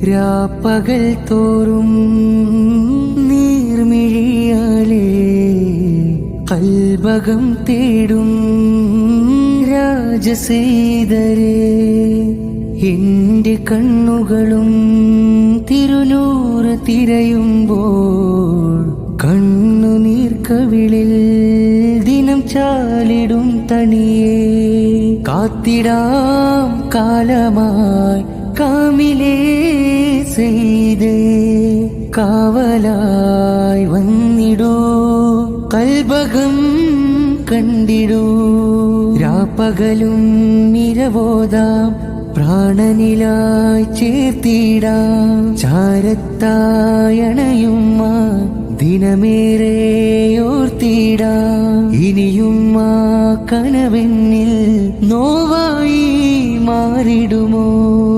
രാപ്പകൽ തോറും നീർമിഴിയാലേ കൽബകം തേടും രാജസേദരേ. എന്റെ കണ്ണുകളും തിരുനൂറ് തിരയുമ്പോൾ കണ്ണുനീർക്കവിളിൽ ദിനം ചാലിടും തണിയേ. കാത്തിടാം കാലമായി കാമിലേ ചെയ്തേ, കാവലായി വന്നിടൂ കൽബകം കണ്ടിടൂ. രാപ്പകലും ഇരവോതാം പ്രാണനിലായി ചേർത്തിടാം. ചാരത്തായണയുമ്മ ദിനമേറെ ഓർത്തിടാം. ഇനിയും ആ കനവെന്നിൽ നോവായി മാറിടുമോ?